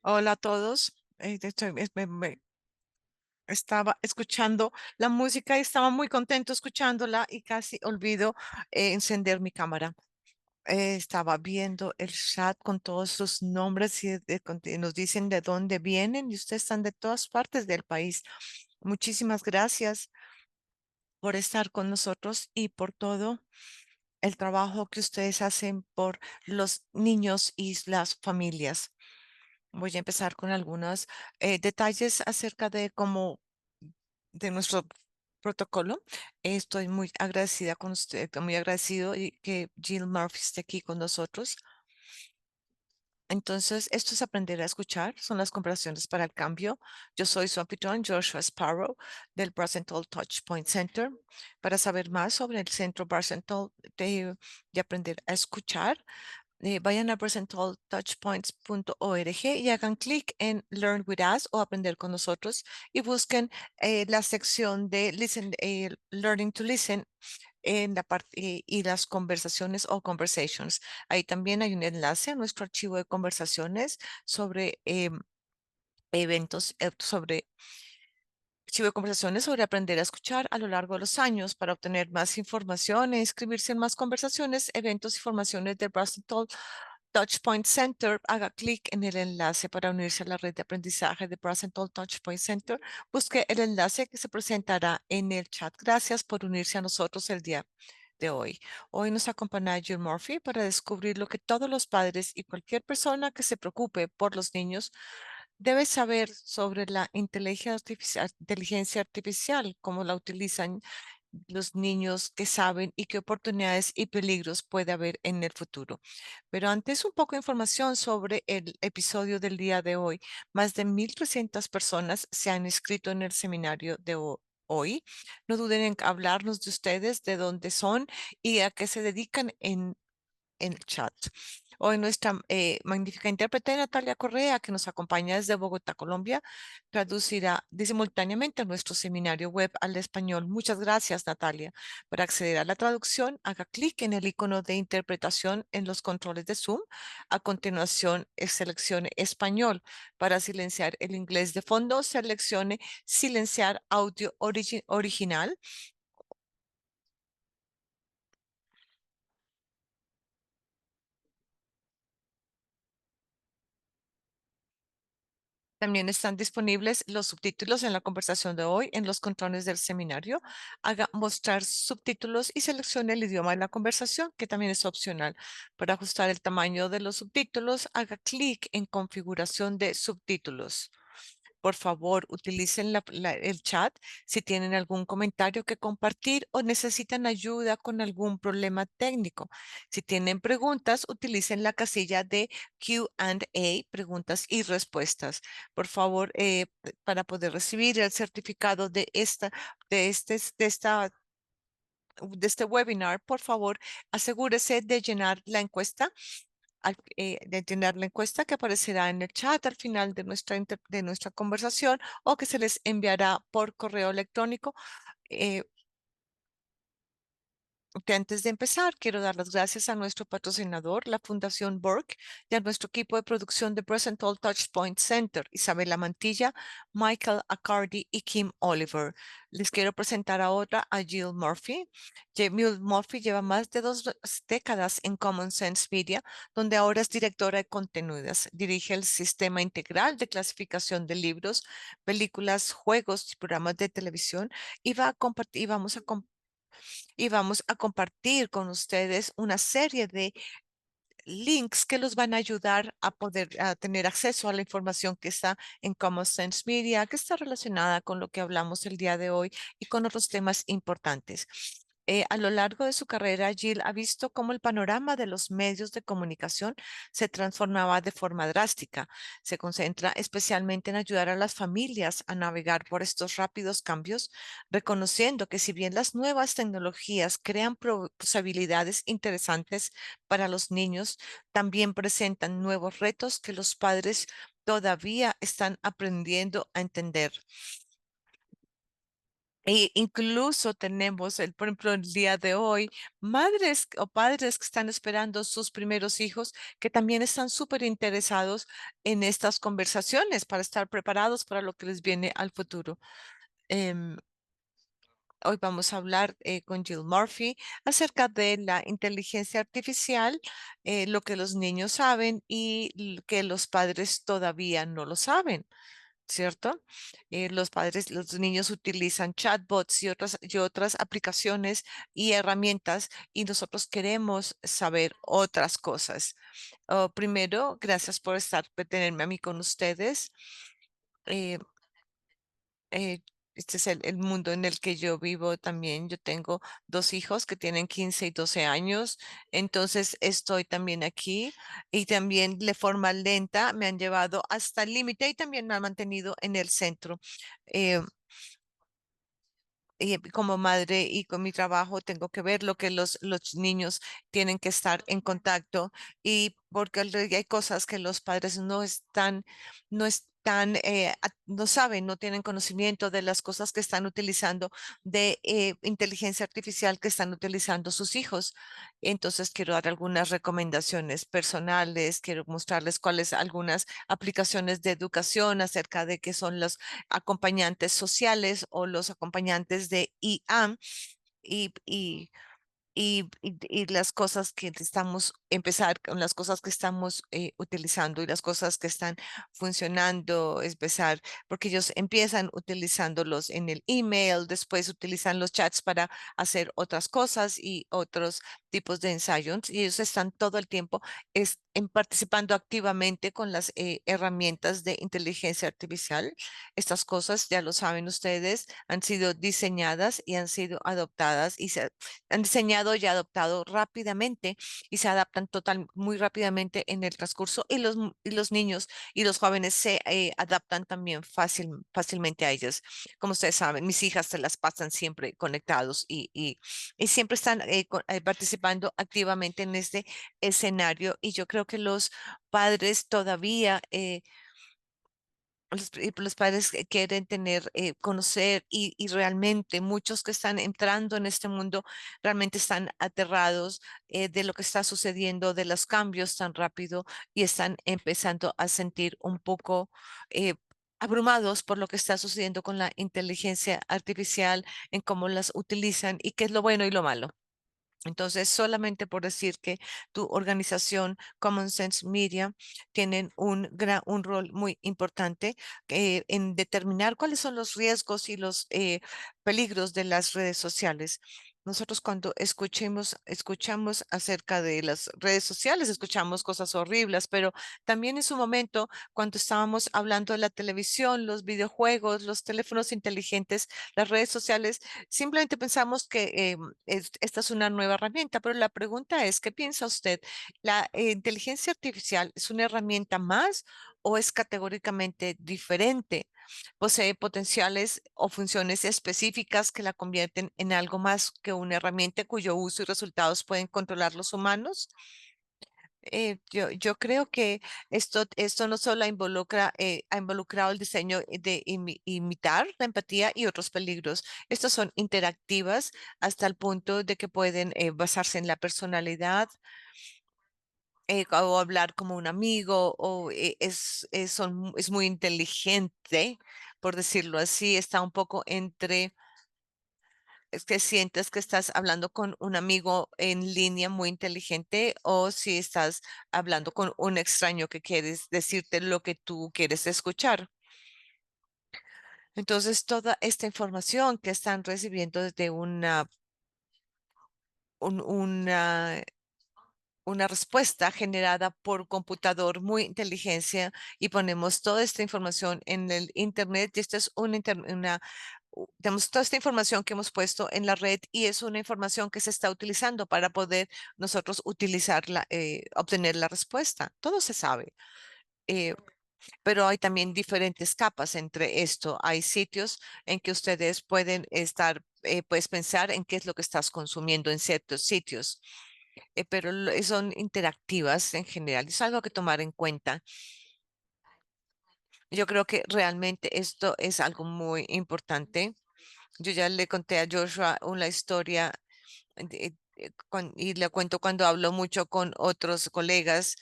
Hola a todos. Estaba escuchando la música y estaba muy contento escuchándola y casi olvido encender mi cámara. Estaba viendo el chat con todos sus nombres y nos dicen de dónde vienen y ustedes están de todas partes del país. Muchísimas gracias por estar con nosotros y por todo el trabajo que ustedes hacen por los niños y las familias. Voy a empezar con algunos detalles acerca de cómo, de nuestro protocolo. Estoy muy agradecida con usted, muy agradecido y que Jill Murphy esté aquí con nosotros. Entonces, esto es aprender a escuchar, son las conversaciones para el cambio. Yo soy su anfitrión, Joshua Sparrow, del Brazental Touch Point Center. Para saber más sobre el Centro Brazental de aprender a escuchar, vayan a presentalltouchpoints.org y hagan clic en Learn with Us o Aprender con nosotros y busquen la sección de Learning to Listen en la parte y las conversaciones o conversations. Ahí también hay un enlace a nuestro archivo de conversaciones sobre eventos, sobre archivo de conversaciones sobre aprender a escuchar a lo largo de los años para obtener más información e inscribirse en más conversaciones, eventos y formaciones de Braceton Touchpoint Center. Haga clic en el enlace para unirse a la red de aprendizaje de Braceton Touchpoint Center. Busque el enlace que se presentará en el chat. Gracias por unirse a nosotros el día de hoy. Hoy nos acompaña Jill Murphy para descubrir lo que todos los padres y cualquier persona que se preocupe por los niños debe saber sobre la inteligencia artificial, cómo la utilizan los niños, que saben y qué oportunidades y peligros puede haber en el futuro. Pero antes, un poco de información sobre el episodio del día de hoy. Más de 1,300 personas se han inscrito en el seminario de hoy. No duden en hablarnos de ustedes, de dónde son y a qué se dedican en el chat. Hoy nuestra magnífica intérprete Natalia Correa, que nos acompaña desde Bogotá, Colombia, traducirá simultáneamente nuestro seminario web al español. Muchas gracias, Natalia. Para acceder a la traducción, haga clic en el icono de interpretación en los controles de Zoom. A continuación, seleccione español. Para silenciar el inglés de fondo, seleccione silenciar audio original. También están disponibles los subtítulos en la conversación de hoy en los controles del seminario. Haga mostrar subtítulos y seleccione el idioma de la conversación, que también es opcional. Para ajustar el tamaño de los subtítulos, haga clic en configuración de subtítulos. Por favor, utilicen el chat si tienen algún comentario que compartir o necesitan ayuda con algún problema técnico. Si tienen preguntas, utilicen la casilla de Q&A, preguntas y respuestas. Por favor, para poder recibir el certificado de este, de esta de este webinar, por favor, asegúrese de llenar la encuesta de llenar la encuesta que aparecerá en el chat al final de de nuestra conversación o que se les enviará por correo electrónico. eh, que antes de empezar, quiero dar las gracias a nuestro patrocinador, la Fundación Burke, y a nuestro equipo de producción de Presentol Touchpoint Center, Isabela Mantilla, Michael Accardi y Kim Oliver. Les quiero presentar ahora a Jill Murphy. Jill Murphy lleva más de 2 décadas en Common Sense Media, donde ahora es directora de contenidos. Dirige el sistema integral de clasificación de libros, películas, juegos y programas de televisión y va a compartir, y vamos a compartir con ustedes una serie de links que los van a ayudar a poder tener acceso a la información que está en Common Sense Media, que está relacionada con lo que hablamos el día de hoy y con otros temas importantes. A lo largo de su carrera, Jill ha visto cómo el panorama de los medios de comunicación se transformaba de forma drástica. Se concentra especialmente en ayudar a las familias a navegar por estos rápidos cambios, reconociendo que si bien las nuevas tecnologías crean posibilidades interesantes para los niños, también presentan nuevos retos que los padres todavía están aprendiendo a entender. E incluso tenemos, por ejemplo, el día de hoy, madres o padres que están esperando sus primeros hijos, que también están súper interesados en estas conversaciones para estar preparados para lo que les viene al futuro. Em, Hoy vamos a hablar con Jill Murphy acerca de la inteligencia artificial, lo que los niños saben y que los padres todavía no lo saben. ¿Cierto? Los padres, los niños utilizan chatbots y otras aplicaciones y herramientas y nosotros queremos saber otras cosas. Primero, gracias por tenerme a mí con ustedes. Eh, este es el mundo en el que yo vivo también. Yo tengo dos hijos que tienen 15 y 12 años, entonces estoy también aquí y también de forma lenta me han llevado hasta el límite y también me han mantenido en el centro. Eh, y como madre y con mi trabajo tengo que ver lo que los niños tienen que estar en contacto y porque hay cosas que los padres no saben, no tienen conocimiento de las cosas que están utilizando de inteligencia artificial que están utilizando sus hijos. Entonces quiero dar algunas recomendaciones personales, quiero mostrarles cuáles algunas aplicaciones de educación acerca de qué son los acompañantes sociales o los acompañantes de IA y, y, y las cosas que estamos, empezar con las cosas que estamos utilizando y las cosas que están funcionando, empezar, porque ellos empiezan utilizándolos en el email, después utilizan los chats para hacer otras cosas y otros tipos de ensayos y ellos están todo el tiempo participando activamente con las herramientas de inteligencia artificial. Estas cosas, ya lo saben ustedes, han sido diseñadas y han sido adoptadas y se han diseñado y adoptado rápidamente y se adaptan muy rápidamente en el transcurso y y los niños y los jóvenes se adaptan también fácilmente a ellas. Como ustedes saben, mis hijas se las pasan siempre conectados y siempre están participando activamente en este escenario y yo creo que los padres todavía los padres que quieren tener, conocer y realmente muchos que están entrando en este mundo realmente están aterrados de lo que está sucediendo, de los cambios tan rápido y están empezando a sentir un poco abrumados por lo que está sucediendo con la inteligencia artificial, en cómo las utilizan y qué es lo bueno y lo malo. Entonces, solamente por decir que tu organización Common Sense Media tienen un rol muy importante en determinar cuáles son los riesgos y los peligros de las redes sociales. Nosotros cuando escuchamos acerca de las redes sociales, escuchamos cosas horribles, pero también en su momento, cuando estábamos hablando de la televisión, los videojuegos, los teléfonos inteligentes, las redes sociales, simplemente pensamos que esta es una nueva herramienta, pero la pregunta es, ¿qué piensa usted? ¿La inteligencia artificial es una herramienta más o es categóricamente diferente? ¿Posee potenciales o funciones específicas que la convierten en algo más que una herramienta cuyo uso y resultados pueden controlar los humanos? Yo creo que esto no solo ha involucrado el diseño de imitar la empatía y otros peligros. Estos son interactivas hasta el punto de que pueden basarse en la personalidad o hablar como un amigo o es muy inteligente, por decirlo así, está un poco entre es que sientes que estás hablando con un amigo en línea muy inteligente o si estás hablando con un extraño que quieres decirte lo que tú quieres escuchar. Entonces, toda esta información que están recibiendo desde un- una, una respuesta generada por computador muy inteligencia y ponemos toda esta información en el Internet y esta es tenemos toda esta información que hemos puesto en la red y es una información que se está utilizando para poder nosotros utilizarla, obtener la respuesta. Todo se sabe. eh, pero hay también diferentes capas entre esto. Hay sitios en que ustedes pueden estar, puedes pensar en qué es lo que estás consumiendo en ciertos sitios, pero son interactivas en general. Es algo que tomar en cuenta. Yo creo que realmente esto es algo muy importante Yo ya le conté a Joshua una historia y le cuento cuando hablo mucho con otros colegas.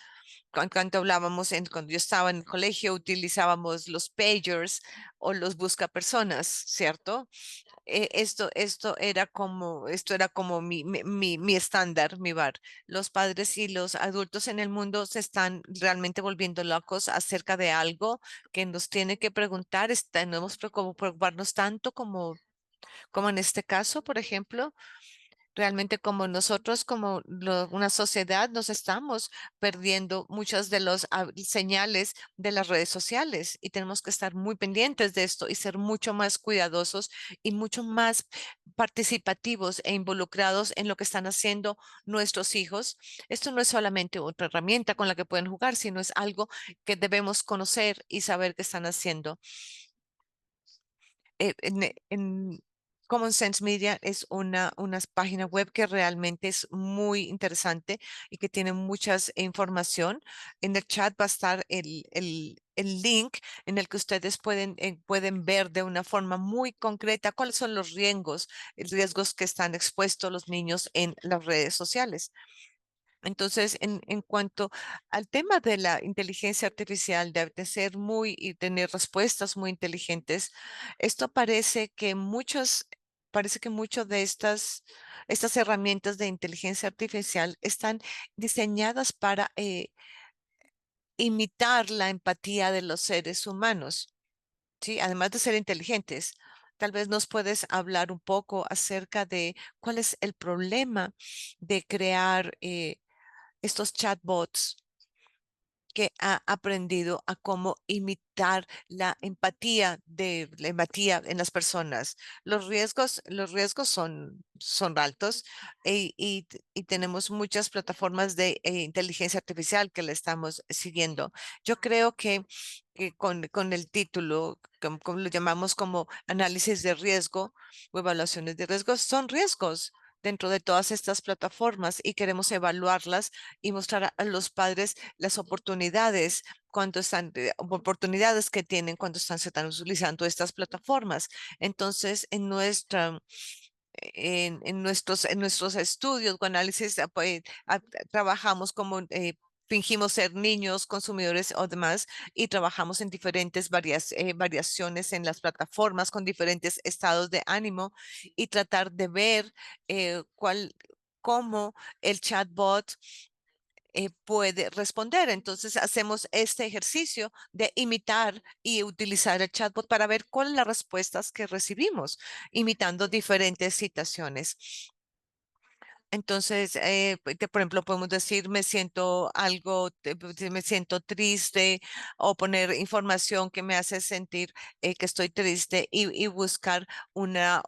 Cuando hablábamos, cuando yo estaba en el colegio, utilizábamos los pagers o los buscapersonas, ¿cierto? Esto era como mi estándar, mi bar. Los padres y los adultos en el mundo se están realmente volviendo locos acerca de algo que nos tiene que preguntar. No hemos preocuparnos tanto como en este caso, por ejemplo. Realmente como nosotros, como una sociedad, nos estamos perdiendo muchas de las señales de las redes sociales y tenemos que estar muy pendientes de esto y ser mucho más cuidadosos y mucho más participativos e involucrados en lo que están haciendo nuestros hijos. Esto no es solamente otra herramienta con la que pueden jugar, sino es algo que debemos conocer y saber qué están haciendo. Common Sense Media es una página web que realmente es muy interesante y que tiene mucha información. En el chat va a estar el link en el que ustedes pueden ver de una forma muy concreta cuáles son los riesgos que están expuestos los niños en las redes sociales. Entonces, en cuanto al tema de la inteligencia artificial, de ser muy y tener respuestas muy inteligentes, esto parece que muchas de estas herramientas de inteligencia artificial están diseñadas para imitar la empatía de los seres humanos, ¿sí? Además de ser inteligentes. Tal vez nos puedes hablar un poco acerca de cuál es el problema de crear estos chatbots que ha aprendido a cómo imitar la empatía en las personas. Los riesgos son altos y tenemos muchas plataformas de inteligencia artificial que le estamos siguiendo. Yo creo que con el título, como lo llamamos como análisis de riesgo o evaluaciones de riesgos, son riesgos dentro de todas estas plataformas y queremos evaluarlas y mostrar a los padres las oportunidades que tienen cuando se están utilizando estas plataformas. Entonces, en nuestros estudios o análisis, trabajamos como fingimos ser niños, consumidores o demás, y trabajamos en diferentes variaciones en las plataformas con diferentes estados de ánimo y tratar de ver cómo el chatbot puede responder. Entonces hacemos este ejercicio de imitar y utilizar el chatbot para ver cuáles son las respuestas que recibimos, imitando diferentes situaciones. Entonces, por ejemplo, podemos decir, me siento triste o poner información que me hace sentir que estoy triste y buscar una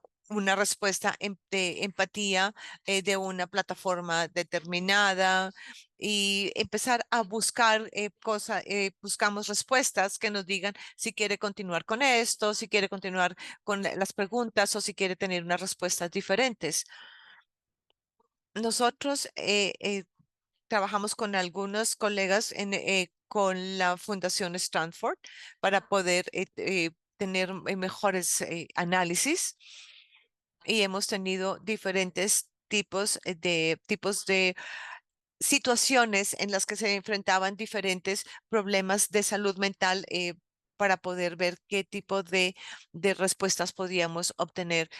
respuesta de empatía de una plataforma determinada y empezar a buscar cosas, buscamos respuestas que nos digan si quiere continuar con esto, si quiere continuar con las preguntas o si quiere tener unas respuestas diferentes. Nosotros trabajamos con algunos colegas con la Fundación Stanford para poder tener mejores análisis y hemos tenido diferentes tipos de situaciones en las que se enfrentaban diferentes problemas de salud mental para poder ver qué tipo de respuestas podíamos obtener,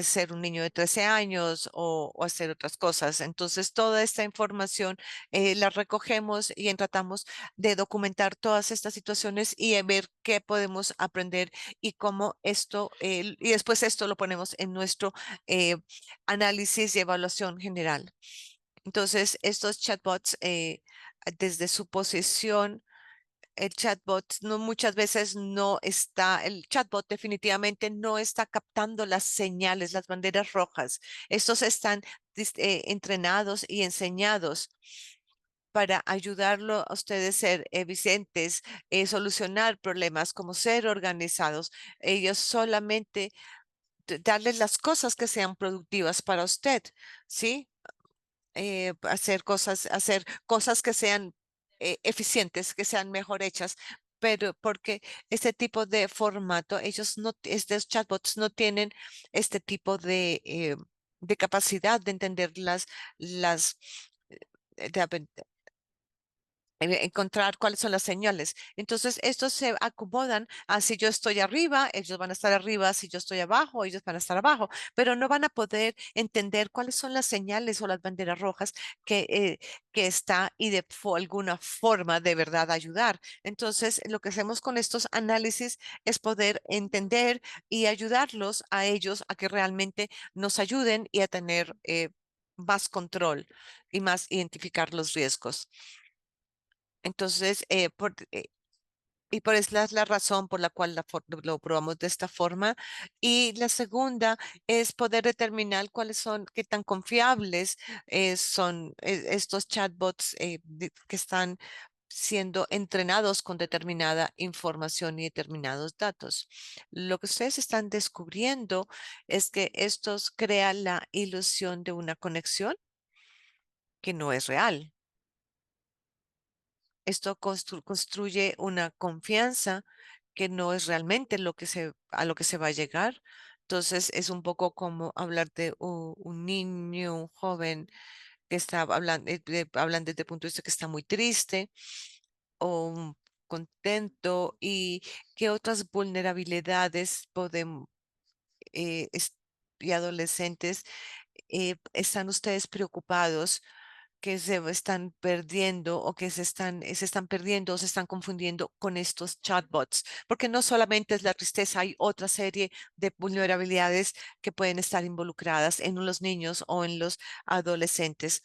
ser un niño de 13 años o hacer otras cosas. Entonces, toda esta información la recogemos y tratamos de documentar todas estas situaciones y ver qué podemos aprender y cómo y después esto lo ponemos en nuestro eh, análisis y evaluación general. Entonces, estos chatbots, desde su posición, el chatbot no muchas veces no está, el chatbot definitivamente no está captando las señales, las banderas rojas. Estos están entrenados y enseñados para ayudarlo a ustedes a ser eficientes, solucionar problemas, como ser organizados. Ellos solamente darles las cosas que sean productivas para usted, ¿sí? Hacer cosas que sean eficientes, que sean mejor hechas pero porque este tipo de formato, ellos no, estos chatbots no tienen este tipo de capacidad de entender las, de encontrar cuáles son las señales. Entonces, estos se acomodan a si yo estoy arriba, ellos van a estar arriba, si yo estoy abajo, ellos van a estar abajo, pero no van a poder entender cuáles son las señales o las banderas rojas que está y de alguna forma de verdad ayudar. Entonces, lo que hacemos con estos análisis es poder entender y ayudarlos a ellos a que realmente nos ayuden y a tener más control y más identificar los riesgos. Entonces, y por es la razón por la cual lo probamos de esta forma. Y la segunda es poder determinar cuáles son, qué tan confiables son estos chatbots que están siendo entrenados con determinada información y determinados datos. Lo que ustedes están descubriendo es que estos crean la ilusión de una conexión que no es real. Esto construye una confianza que no es realmente a lo que se va a llegar. Entonces es un poco como hablar de un niño, un joven que está hablando, hablan desde el punto de vista que está muy triste o contento y qué otras vulnerabilidades podemos y adolescentes están ustedes preocupados que se están perdiendo o que se están perdiendo o se están confundiendo con estos chatbots, porque no solamente es la tristeza, hay otra serie de vulnerabilidades que pueden estar involucradas en los niños o en los adolescentes.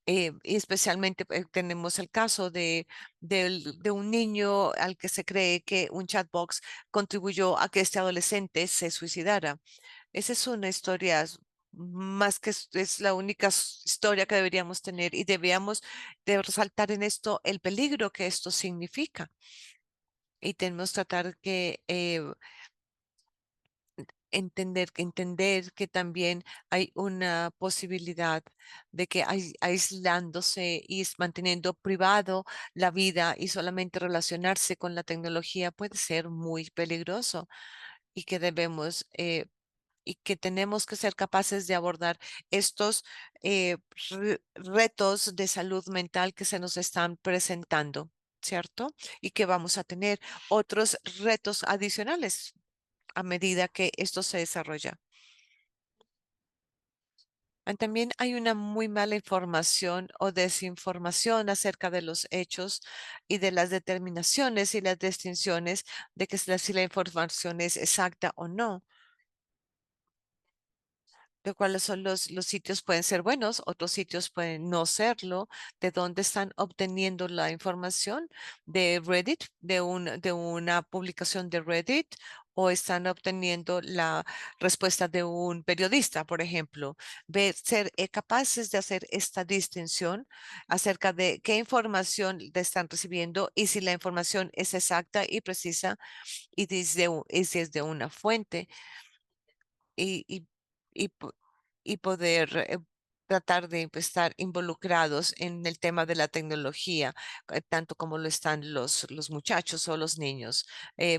Y especialmente tenemos el caso de un niño al que se cree que un chatbot contribuyó a que este adolescente se suicidara. Esa es una historia más que es la única historia que deberíamos tener y debíamos de resaltar en esto el peligro que esto significa. Y tenemos que tratar que entender que también hay una posibilidad de que aislándose y manteniendo privado la vida y solamente relacionarse con la tecnología puede ser muy peligroso y que debemos y que tenemos que ser capaces de abordar estos retos de salud mental que se nos están presentando, ¿cierto? Y que vamos a tener otros retos adicionales a medida que esto se desarrolla. También hay una muy mala información o desinformación acerca de los hechos y de las determinaciones y las distinciones de que si la información es exacta o no. De cuáles son los sitios pueden ser buenos, otros sitios pueden no serlo, de dónde están obteniendo la información de Reddit, de una publicación de Reddit, o están obteniendo la respuesta de un periodista, por ejemplo. Ser capaces de hacer esta distinción acerca de qué información le están recibiendo y si la información es exacta y precisa y si es de una fuente y, y, y, y poder tratar de estar involucrados en el tema de la tecnología, tanto como lo están los muchachos o los niños.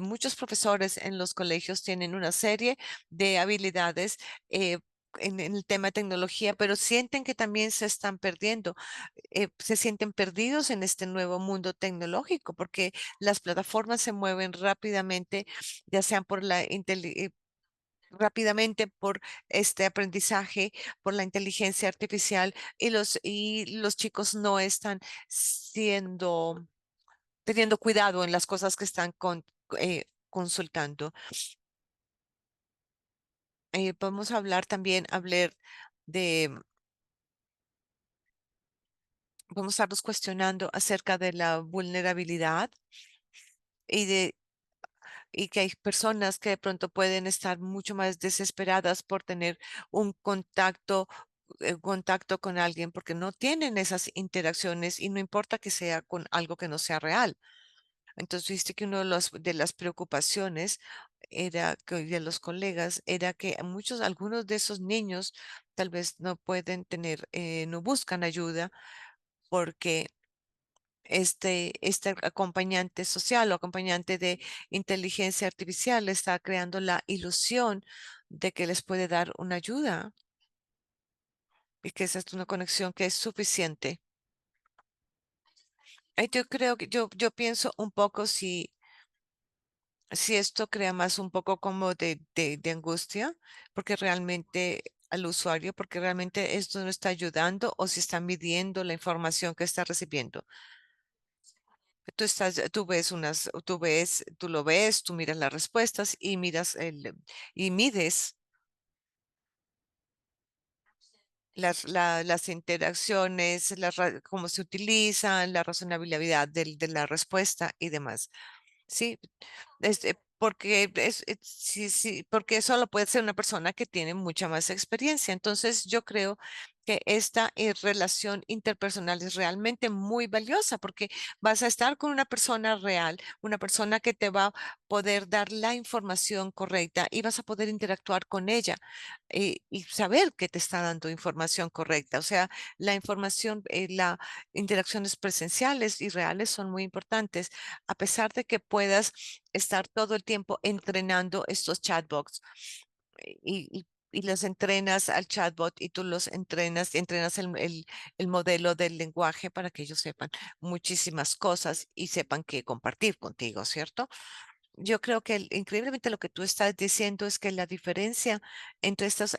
Muchos profesores en los colegios tienen una serie de habilidades. En el tema de tecnología, pero sienten que también se están perdiendo, se sienten perdidos en este nuevo mundo tecnológico porque las plataformas se mueven rápidamente, ya sean por la rápidamente por este aprendizaje, por la inteligencia artificial y los chicos no están teniendo cuidado en las cosas que están consultando. Podemos hablar también, vamos a estarnos cuestionando acerca de la vulnerabilidad y y que hay personas que de pronto pueden estar mucho más desesperadas por tener un contacto con alguien porque no tienen esas interacciones y no importa que sea con algo que no sea real. Entonces, viste que una de las preocupaciones de los colegas era que algunos de esos niños tal vez no pueden tener, no buscan ayuda porque este acompañante social o acompañante de inteligencia artificial está creando la ilusión de que les puede dar una ayuda y que esa es una conexión que es suficiente. Yo creo que yo pienso un poco si esto crea más un poco como de angustia, porque realmente al usuario, porque realmente esto no está ayudando o si está midiendo la información que está recibiendo. Tú lo ves, tú miras las respuestas y y mides las interacciones, cómo se utilizan, la razonabilidad de la respuesta y demás. Sí, sí, sí, porque eso lo puede hacer una persona que tiene mucha más experiencia. Entonces, yo creo que esta relación interpersonal es realmente muy valiosa porque vas a estar con una persona real, una persona que te va a poder dar la información correcta y vas a poder interactuar con ella y saber que te está dando información correcta. O sea, la información, las interacciones presenciales y reales son muy importantes a pesar de que puedas estar todo el tiempo entrenando estos chatbots y los entrenas al chatbot y tú los entrenas el modelo del lenguaje para que ellos sepan muchísimas cosas y sepan qué compartir contigo, ¿cierto? Yo creo que increíblemente lo que tú estás diciendo es que la diferencia entre estos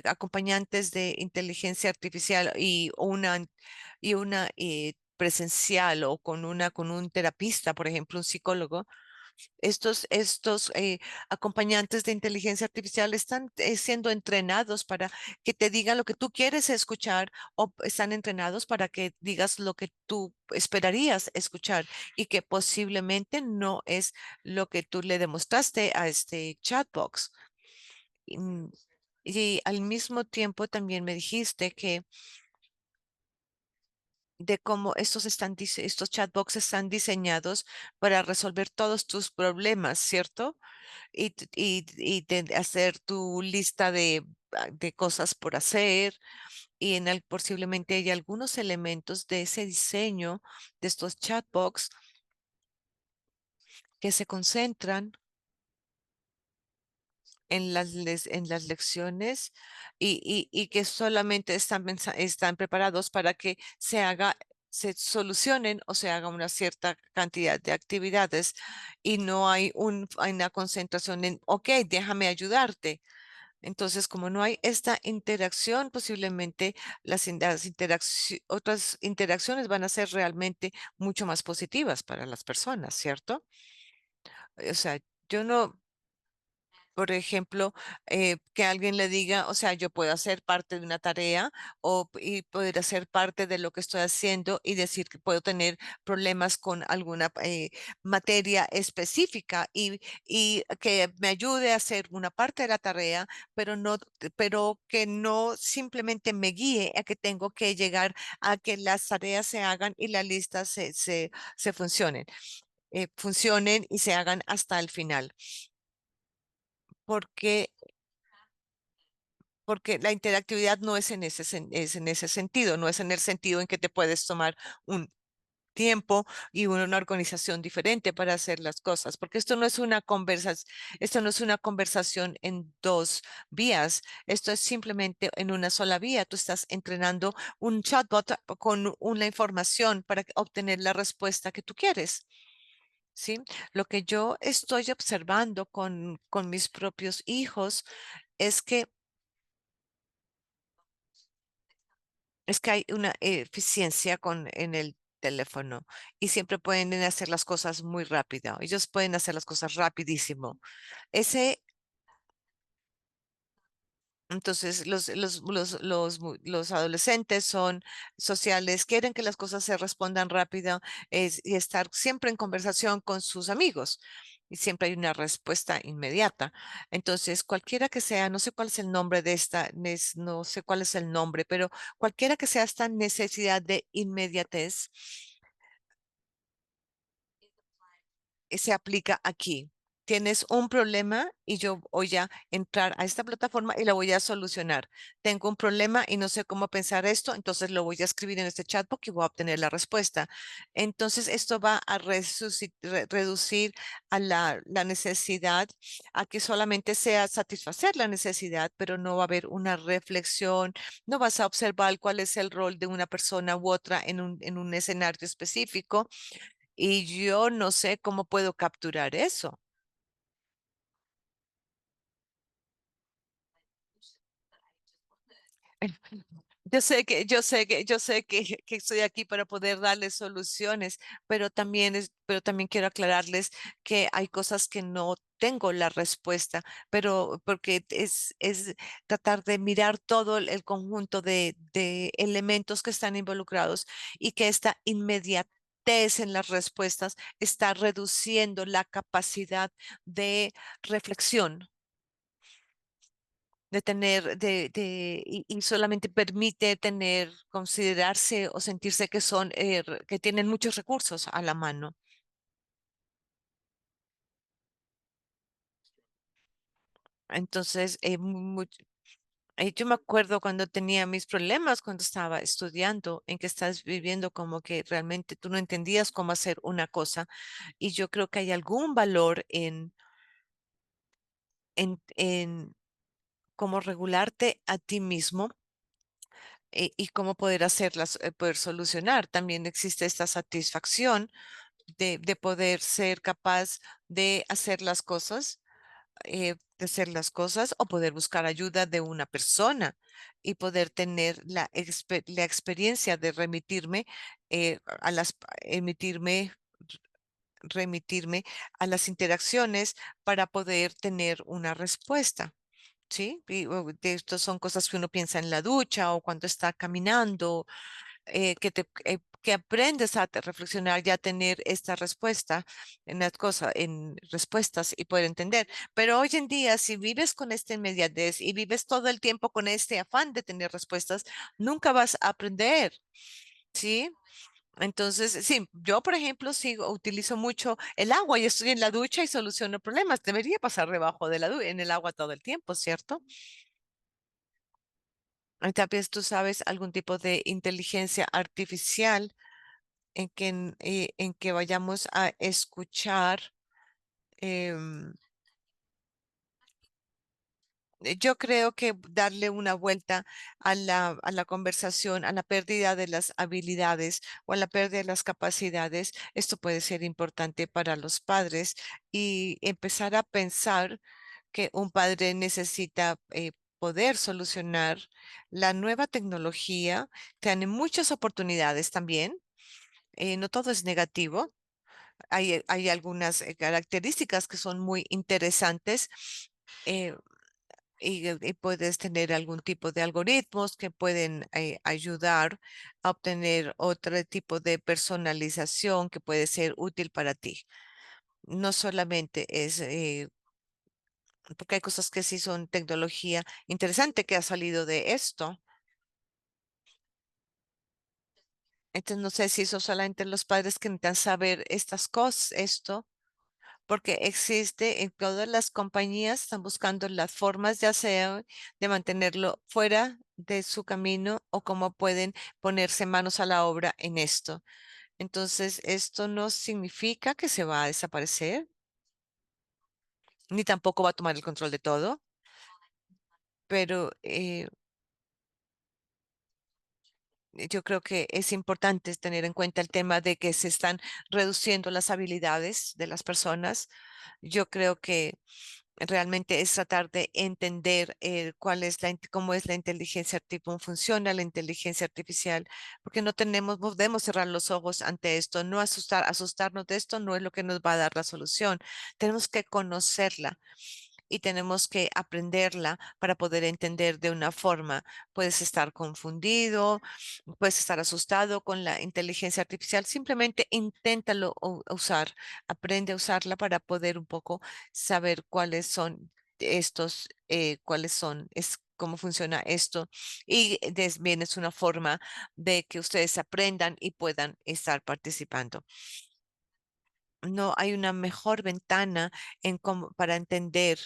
acompañantes de inteligencia artificial y una presencial o con un terapista, por ejemplo, un psicólogo, estos acompañantes de inteligencia artificial están siendo entrenados para que te digan lo que tú quieres escuchar o están entrenados para que digas lo que tú esperarías escuchar y que posiblemente no es lo que tú le demostraste a este chatbox. Y, y al mismo tiempo también me dijiste que de cómo estos chatbots están diseñados para resolver todos tus problemas, ¿cierto? Y de hacer tu lista de cosas por hacer y posiblemente hay algunos elementos de ese diseño de estos chatbots que se concentran en las lecciones y que solamente están preparados para que se solucionen o se haga una cierta cantidad de actividades y no hay una concentración en, ok, déjame ayudarte. Entonces, como no hay esta interacción, posiblemente otras interacciones van a ser realmente mucho más positivas para las personas, ¿cierto? O sea, yo no, por ejemplo, que alguien le diga, o sea, yo puedo hacer parte de una tarea y poder hacer parte de lo que estoy haciendo y decir que puedo tener problemas con alguna materia específica y que me ayude a hacer una parte de la tarea, pero que no simplemente me guíe a que tengo que llegar a que las tareas se hagan y las listas se funcionen y se hagan hasta el final porque porque la interactividad no es es en ese sentido, no es en el sentido en que te puedes tomar un tiempo y una organización diferente para hacer las cosas, porque esto no es una conversación en dos vías, esto es simplemente en una sola vía. Tú estás entrenando un chatbot con una información para obtener la respuesta que tú quieres. ¿Sí? Lo que yo estoy observando con mis propios hijos es que hay una eficiencia en el teléfono y siempre pueden hacer las cosas muy rápido. Ellos pueden hacer las cosas rapidísimo. Ese, entonces, los adolescentes son sociales, quieren que las cosas se respondan rápido y estar siempre en conversación con sus amigos. Y siempre hay una respuesta inmediata. Entonces, cualquiera que sea, no sé cuál es el nombre de no sé cuál es el nombre, pero cualquiera que sea esta necesidad de inmediatez, se aplica aquí. tienes un problema y yo voy a entrar a esta plataforma y la voy a solucionar. Tengo un problema y no sé cómo pensar esto, entonces lo voy a escribir en este chatbot y voy a obtener la respuesta. Entonces, esto va a reducir a la necesidad, a que solamente sea satisfacer la necesidad, pero no va a haber una reflexión, no vas a observar cuál es el rol de una persona u otra en un escenario específico y yo no sé cómo puedo capturar eso. Yo sé que estoy aquí para poder darles soluciones, pero también quiero aclararles que hay cosas que no tengo la respuesta, pero porque es tratar de mirar todo el conjunto de elementos que están involucrados y que esta inmediatez en las respuestas está reduciendo la capacidad de reflexión, de tener, y solamente permite tener, considerarse o sentirse que son, que tienen muchos recursos a la mano. Entonces, yo me acuerdo cuando tenía mis problemas, cuando estaba estudiando, en que estás viviendo como que realmente tú no entendías cómo hacer una cosa. Y yo creo que hay algún valor en cómo regularte a ti mismo y cómo poder hacerlas, poder solucionar. También existe esta satisfacción de poder ser capaz de hacer las cosas o poder buscar ayuda de una persona y poder tener la experiencia de emitirme, remitirme a las interacciones para poder tener una respuesta. ¿Sí? De estos son cosas que uno piensa en la ducha o cuando está caminando, que aprendes a reflexionar y a tener esta respuesta en las cosas, en respuestas y poder entender. Pero hoy en día, si vives con esta inmediatez y vives todo el tiempo con este afán de tener respuestas, nunca vas a aprender. ¿Sí? Entonces, sí, yo, por ejemplo, utilizo mucho el agua y estoy en la ducha y soluciono problemas. Debería pasar debajo de en el agua todo el tiempo, ¿cierto? Tal vez tú sabes algún tipo de inteligencia artificial en que vayamos a escuchar. em, yo creo que darle una vuelta a la conversación, a la pérdida de las habilidades o a la pérdida de las capacidades, esto puede ser importante para los padres y empezar a pensar que un padre necesita poder solucionar la nueva tecnología. Tiene muchas oportunidades también. No todo es negativo. Hay algunas características que son muy interesantes. eh, y puedes tener algún tipo de algoritmos que pueden ayudar a obtener otro tipo de personalización que puede ser útil para ti. No solamente es, porque hay cosas que sí son tecnología interesante que ha salido de esto. Entonces, no sé si son solamente los padres que necesitan saber estas cosas, esto, porque existe en todas las compañías, están buscando las formas de hacer, de mantenerlo fuera de su camino o cómo pueden ponerse manos a la obra en esto. Entonces, esto no significa que se va a desaparecer, ni tampoco va a tomar el control de todo, pero yo creo que es importante tener en cuenta el tema de que se están reduciendo las habilidades de las personas. Yo creo que realmente es tratar de entender cuál es cómo es la inteligencia cómo funciona la inteligencia artificial, porque no podemos cerrar los ojos ante esto, no asustarnos de esto no es lo que nos va a dar la solución. Tenemos que conocerla y tenemos que aprenderla para poder entender de una forma. Puedes estar confundido, puedes estar asustado con la inteligencia artificial, simplemente inténtalo usar, aprende a usarla para poder un poco saber cuáles son cómo funciona esto. Y bien es una forma de que ustedes aprendan y puedan estar participando. no hay una mejor ventana para entender,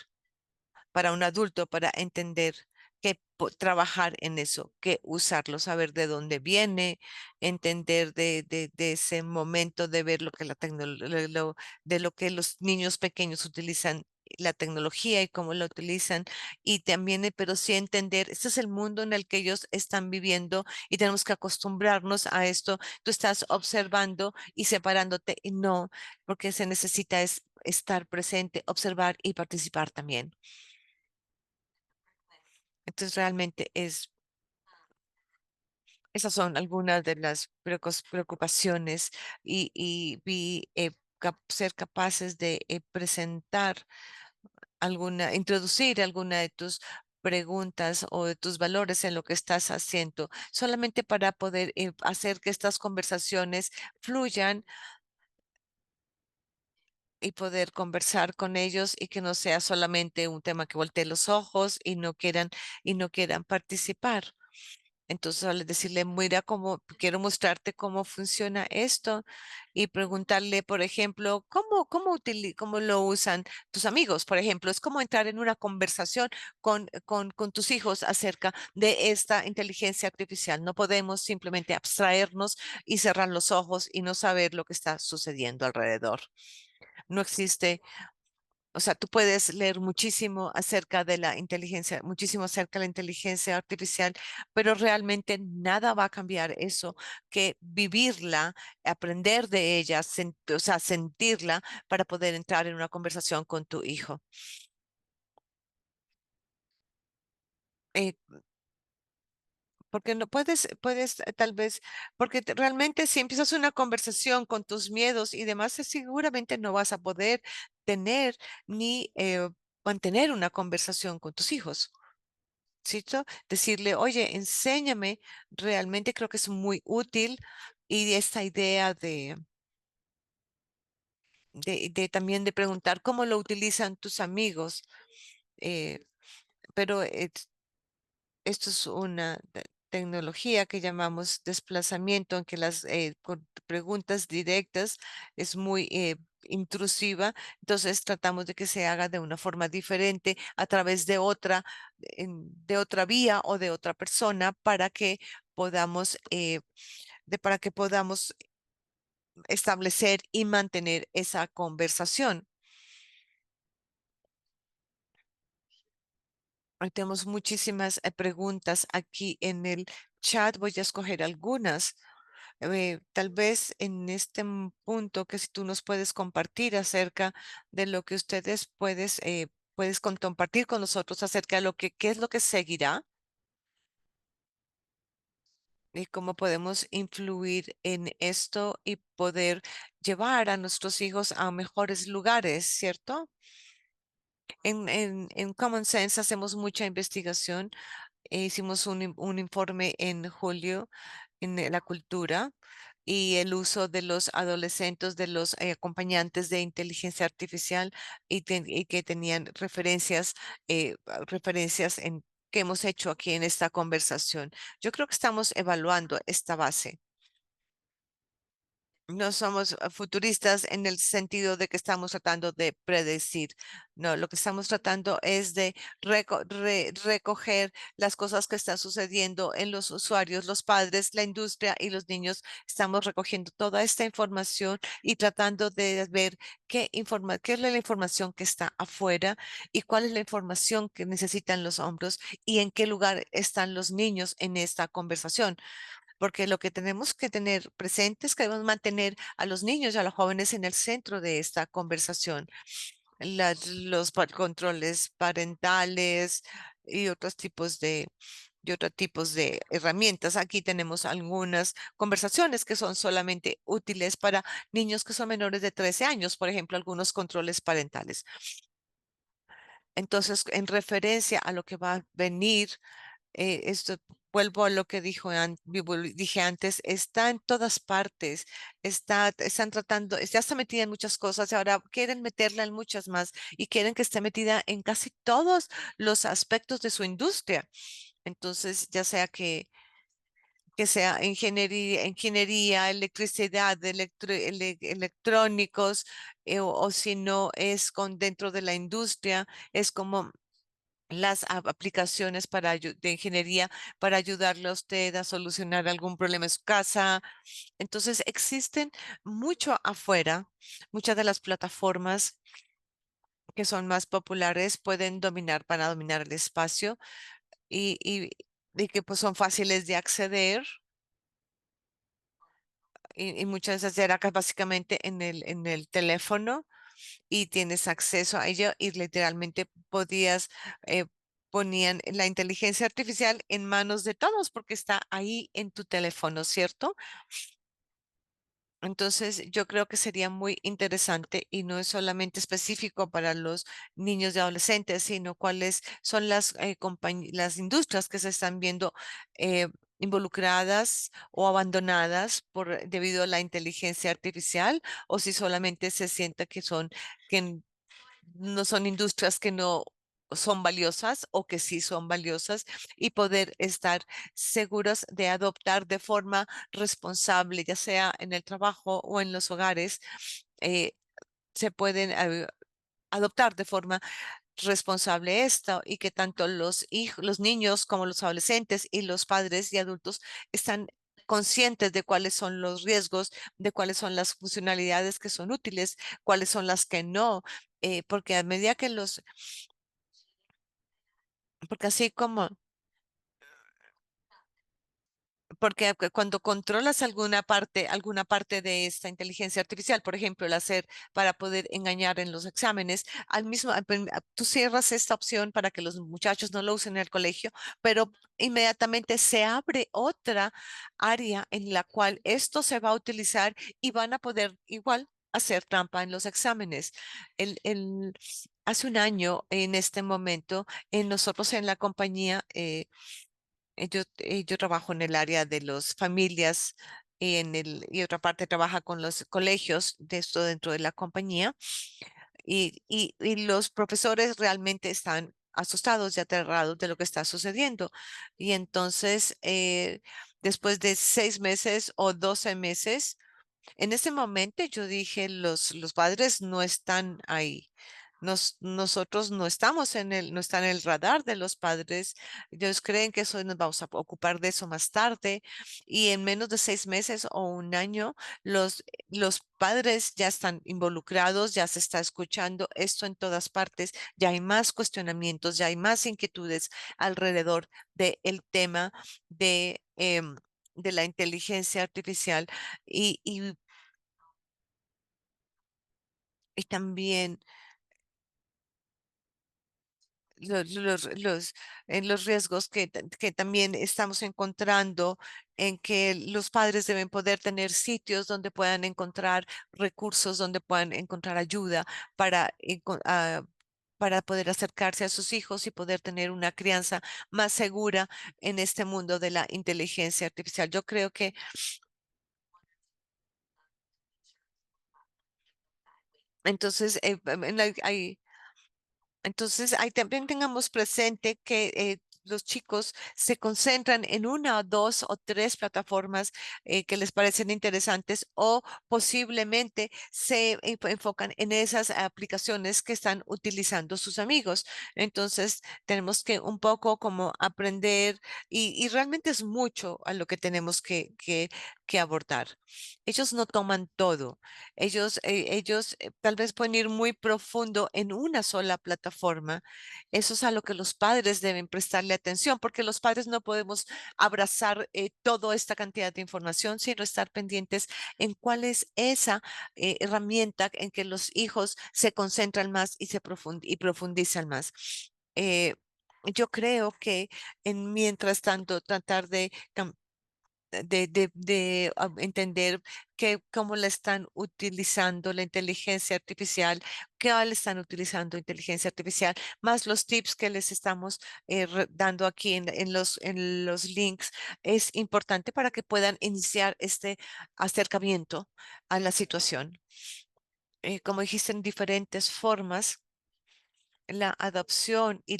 para un adulto, para entender que trabajar en eso, que usarlo, saber de dónde viene, entender de ese momento de ver lo que la tecnología, de lo que los niños pequeños utilizan la tecnología y cómo la utilizan y también, pero sí entender, este es el mundo en el que ellos están viviendo y tenemos que acostumbrarnos a esto. Tú estás observando y separándote y no, porque se necesita es estar presente, observar y participar también. Entonces, realmente esas son algunas de las preocupaciones y ser capaces de presentar introducir alguna de tus preguntas o de tus valores en lo que estás haciendo, solamente para poder hacer que estas conversaciones fluyan y poder conversar con ellos y que no sea solamente un tema que voltee los ojos y no quieran participar. Entonces, al decirle, mira cómo quiero mostrarte cómo funciona esto y preguntarle, por ejemplo, cómo lo usan tus amigos, por ejemplo, es como entrar en una conversación con tus hijos acerca de esta inteligencia artificial. No podemos simplemente abstraernos y cerrar los ojos y no saber lo que está sucediendo alrededor. No existe, o sea, tú puedes leer muchísimo acerca de la inteligencia, muchísimo acerca de la inteligencia artificial, pero realmente nada va a cambiar eso que vivirla, aprender de ella, o sea, sentirla para poder entrar en una conversación con tu hijo. Eh, Porque no puedes tal vez, porque realmente si empiezas una conversación con tus miedos y demás, seguramente no vas a poder tener ni mantener una conversación con tus hijos. ¿Cierto? Decirle, oye, enséñame, realmente creo que es muy útil y esta idea de también de preguntar cómo lo utilizan tus amigos, eh, pero esto es una tecnología que llamamos desplazamiento, en que las con preguntas directas es muy intrusiva, entonces tratamos de que se haga de una forma diferente a través de de otra vía o de otra persona para que podamos, para que podamos establecer y mantener esa conversación. Tenemos muchísimas preguntas aquí en el chat. Voy a escoger algunas. Tal vez en este punto que si tú nos puedes compartir acerca de lo que puedes compartir con nosotros acerca de qué es lo que seguirá y cómo podemos influir en esto y poder llevar a nuestros hijos a mejores lugares, ¿cierto? En Common Sense hacemos mucha investigación. Hicimos un informe en julio en la cultura y el uso de los adolescentes, de los acompañantes de inteligencia artificial y que tenían referencias que hemos hecho aquí en esta conversación. Yo creo que estamos evaluando esta base. No somos futuristas en el sentido de que estamos tratando de predecir. No, lo que estamos tratando es de recoger las cosas que están sucediendo en los usuarios, los padres, la industria y los niños. Estamos recogiendo toda esta información y tratando de ver qué es la información que está afuera y cuál es la información que necesitan los hombros y en qué lugar están los niños en esta conversación, porque lo que tenemos que tener presente es que debemos mantener a los niños y a los jóvenes en el centro de esta conversación. Controles parentales y otros tipos de herramientas. Aquí tenemos algunas conversaciones que son solamente útiles para niños que son menores de 13 años, por ejemplo, algunos controles parentales. Entonces, en referencia a lo que va a venir, esto vuelvo a lo que dije antes, está en todas partes, están tratando, ya está metida en muchas cosas y ahora quieren meterla en muchas más y quieren que esté metida en casi todos los aspectos de su industria. Entonces, ya sea que que sea ingeniería, electricidad, electrónicos, o si no es con dentro de la industria, es como las aplicaciones de ingeniería para ayudarle a usted a solucionar algún problema en su casa. Entonces, existen mucho afuera, muchas de las plataformas que son más populares pueden dominar, van a dominar el espacio y que pues son fáciles de acceder y muchas veces era que básicamente en el teléfono y tienes acceso a ello y literalmente podías, eh, ponían la inteligencia artificial en manos de todos porque está ahí en tu teléfono, ¿cierto? Entonces, yo creo que sería muy interesante y no es solamente específico para los niños y adolescentes, sino cuáles son las industrias que se están viendo eh, involucradas o abandonadas debido a la inteligencia artificial, o si solamente se sienta que no son industrias que no son valiosas o que sí son valiosas y poder estar seguros de adoptar de forma responsable, ya sea en el trabajo o en los hogares, eh, se pueden adoptar de forma responsable esto y que tanto los hijos, los niños como los adolescentes y los padres y adultos están conscientes de cuáles son los riesgos, de cuáles son las funcionalidades que son útiles, cuáles son las que no, porque a medida que porque así como porque cuando controlas alguna parte de esta inteligencia artificial, por ejemplo, el hacer para poder engañar en los exámenes, tú cierras esta opción para que los muchachos no lo usen en el colegio, pero inmediatamente se abre otra área en la cual esto se va a utilizar y van a poder igual hacer trampa en los exámenes. Hace un año, en este momento, nosotros en la compañía, yo trabajo en el área de las familias y otra parte trabaja con los colegios de esto dentro de la compañía y los profesores realmente están asustados y aterrados de lo que está sucediendo. Y entonces, después de 6 meses o 12 meses, en ese momento yo dije, los padres no están ahí. Nosotros no estamos no está en el radar de los padres. Ellos creen que eso nos vamos a ocupar de eso más tarde. Y en menos de 6 meses o un año, los padres ya están involucrados, ya se está escuchando esto en todas partes, ya hay más cuestionamientos, ya hay más inquietudes alrededor del tema de la inteligencia artificial. Y y también los riesgos que también estamos encontrando en que los padres deben poder tener sitios donde puedan encontrar recursos, donde puedan encontrar ayuda para poder acercarse a sus hijos y poder tener una crianza más segura en este mundo de la inteligencia artificial. Yo creo que entonces entonces, ahí también tengamos presente que los chicos se concentran en una o dos o tres plataformas que les parecen interesantes o posiblemente se enfocan en esas aplicaciones que están utilizando sus amigos. Entonces, tenemos que un poco como aprender y realmente es mucho a lo que tenemos que abordar. Ellos no toman todo. Ellos tal vez pueden ir muy profundo en una sola plataforma. Eso es a lo que los padres deben prestarle atención, porque los padres no podemos abrazar toda esta cantidad de información, sino estar pendientes en cuál es esa herramienta en que los hijos se concentran más y profundizan más. Eh, yo creo que mientras tanto tratar de entender cómo la están utilizando la inteligencia artificial, qué le están utilizando inteligencia artificial, más los tips que les estamos dando aquí en los links, es importante para que puedan iniciar este acercamiento a la situación. Como dijiste, en diferentes formas, la adopción y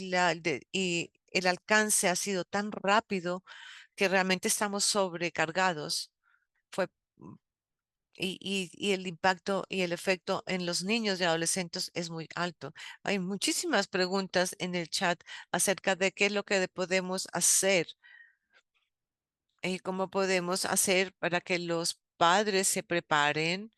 el alcance ha sido tan rápido que realmente estamos sobrecargados. Fue y el impacto y el efecto en los niños y adolescentes es muy alto. Hay muchísimas preguntas en el chat acerca de qué es lo que podemos hacer y cómo podemos hacer para que los padres se preparen.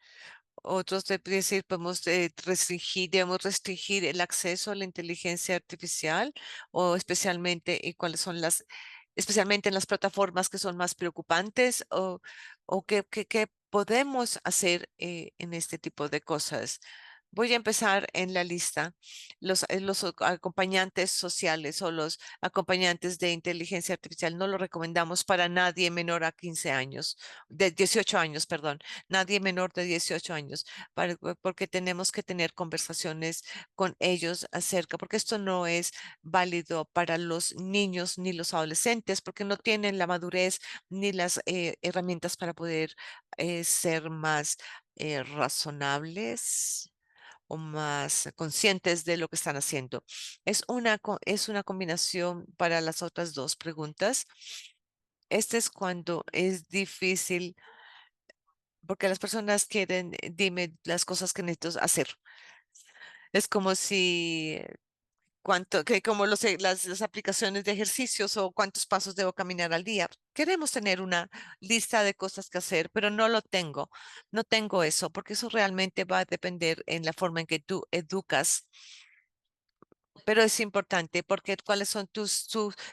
Otros de decir, podemos restringir, debemos restringir el acceso a la inteligencia artificial o especialmente y cuáles son especialmente en las plataformas que son más preocupantes o qué podemos hacer en este tipo de cosas. Voy a empezar en la lista. Los acompañantes sociales o los acompañantes de inteligencia artificial no lo recomendamos para nadie menor a 15 años, de 18 años, perdón, nadie menor de 18 años, porque tenemos que tener conversaciones con ellos acerca, porque esto no es válido para los niños ni los adolescentes, porque no tienen la madurez ni las herramientas para poder ser más razonables o más conscientes de lo que están haciendo. Es una combinación para las otras dos preguntas. Este es cuando es difícil, porque las personas quieren, dime las cosas que necesito hacer. Es como si, como las aplicaciones de ejercicios o cuántos pasos debo caminar al día. Queremos tener una lista de cosas que hacer, pero no lo tengo. No tengo eso, porque eso realmente va a depender en la forma en que tú educas, pero es importante porque cuáles son tu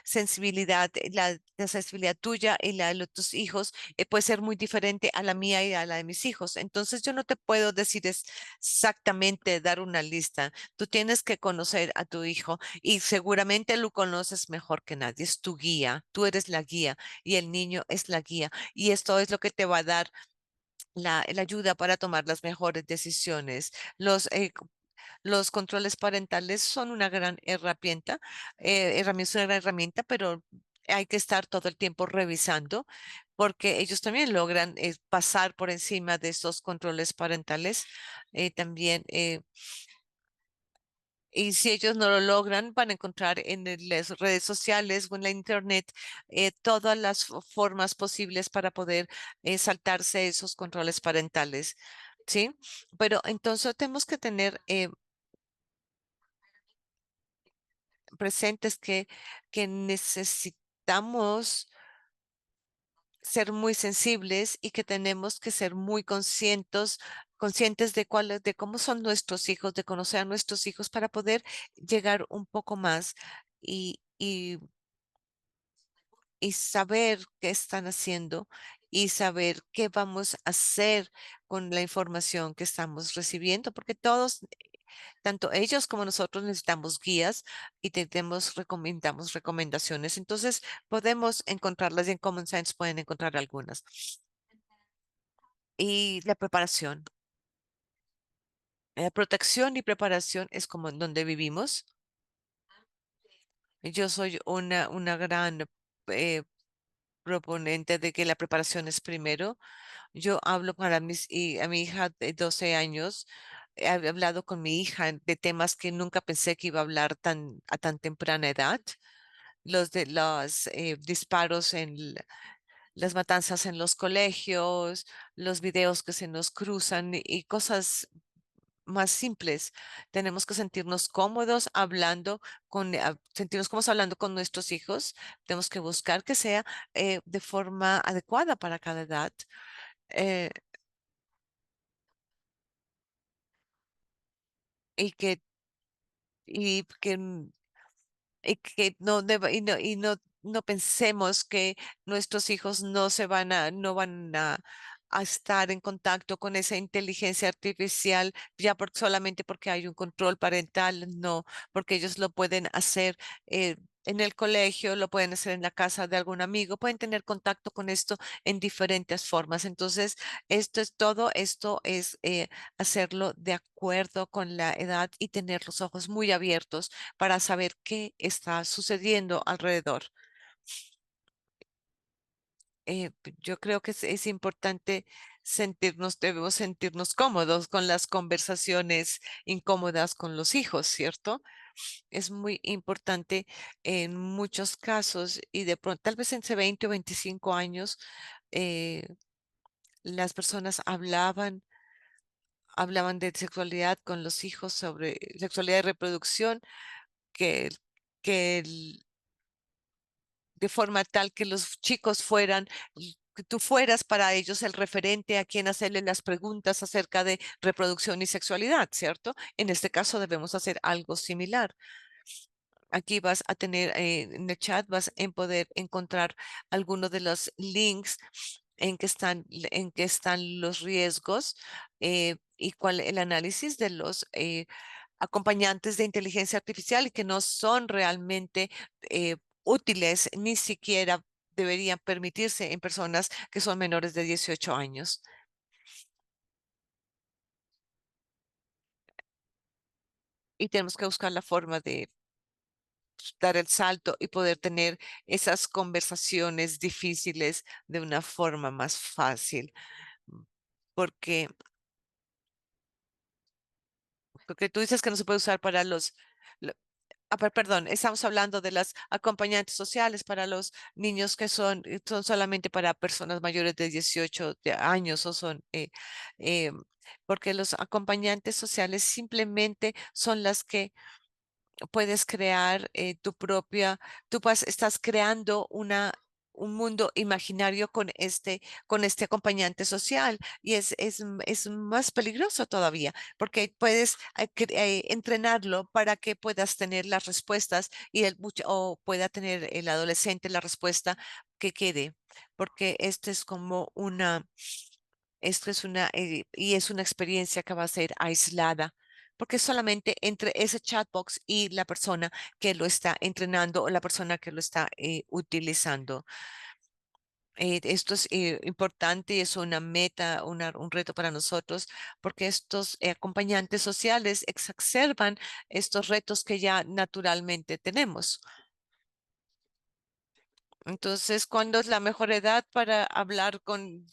sensibilidad, la sensibilidad tuya y la de tus hijos puede ser muy diferente a la mía y a la de mis hijos. Entonces yo no te puedo decir exactamente dar una lista. Tú tienes que conocer a tu hijo y seguramente lo conoces mejor que nadie. Es tu guía, tú eres la guía y el niño es la guía. Y esto es lo que te va a dar la ayuda para tomar las mejores decisiones. Los controles parentales son una gran es una gran herramienta, pero hay que estar todo el tiempo revisando porque ellos también logran pasar por encima de estos controles parentales. También, y si ellos no lo logran, van a encontrar en las redes sociales o en la internet todas las formas posibles para poder saltarse esos controles parentales. ¿Sí? Pero entonces tenemos que tener presentes que necesitamos ser muy sensibles y que tenemos que ser muy conscientes de de cómo son nuestros hijos, de conocer a nuestros hijos para poder llegar un poco más y, y, y saber qué están haciendo y saber qué vamos a hacer con la información que estamos recibiendo, porque todos tanto ellos como nosotros necesitamos guías y recomendamos recomendaciones. Entonces, podemos encontrarlas y en Common Sense pueden encontrar algunas. Y la preparación. Protección y preparación es como en donde vivimos. Yo soy una gran eh, proponente de que la preparación es primero. Yo hablo para a mi hija de 12 años. He hablado con mi hija de temas que nunca pensé que iba a hablar a tan temprana edad. Los disparos las matanzas en los colegios, los videos que se nos cruzan y cosas más simples. Tenemos que sentirnos cómodos hablando sentirnos cómodos hablando con nuestros hijos. Tenemos que buscar que sea de forma adecuada para cada edad. eh, y que, y que y que no pensemos que nuestros hijos no van a estar en contacto con esa inteligencia artificial solamente porque hay un control parental, no, porque ellos lo pueden hacer en el colegio, lo pueden hacer en la casa de algún amigo, pueden tener contacto con esto en diferentes formas. Entonces, esto es hacerlo de acuerdo con la edad y tener los ojos muy abiertos para saber qué está sucediendo alrededor. Yo creo que es importante debemos sentirnos cómodos con las conversaciones incómodas con los hijos, ¿cierto? es muy importante en muchos casos y de pronto, tal vez entre 20 o 25 años, eh, las personas hablaban de sexualidad con los hijos sobre sexualidad y reproducción, que, de forma tal que los chicos fueran, que tú fueras para ellos el referente a quien hacerle las preguntas acerca de reproducción y sexualidad, ¿cierto? En este caso debemos hacer algo similar. Aquí vas a tener en el chat, vas a poder encontrar algunos de los links en que están los riesgos y cuál el análisis de los acompañantes de inteligencia artificial y que no son realmente útiles, ni siquiera deberían permitirse en personas que son menores de 18 años. Y tenemos que buscar la forma de dar el salto y poder tener esas conversaciones difíciles de una forma más fácil. mm, Porque, porque tú dices que no se puede usar para perdón, estamos hablando de las acompañantes sociales para los niños que son solamente para personas mayores de 18 años o eh, porque los acompañantes sociales simplemente son las que puedes crear tu propia, estás creando un mundo imaginario con este acompañante social y es más peligroso todavía porque puedes entrenarlo para que puedas tener las respuestas o pueda tener el adolescente la respuesta que quede, porque esto es y es una experiencia que va a ser aislada, porque es solamente entre ese chatbox y la persona que lo está entrenando o la persona que lo está utilizando. Esto es importante y es una meta, un reto para nosotros, porque estos acompañantes sociales exacerban estos retos que ya naturalmente tenemos. Entonces, ¿cuándo es la mejor edad para hablar con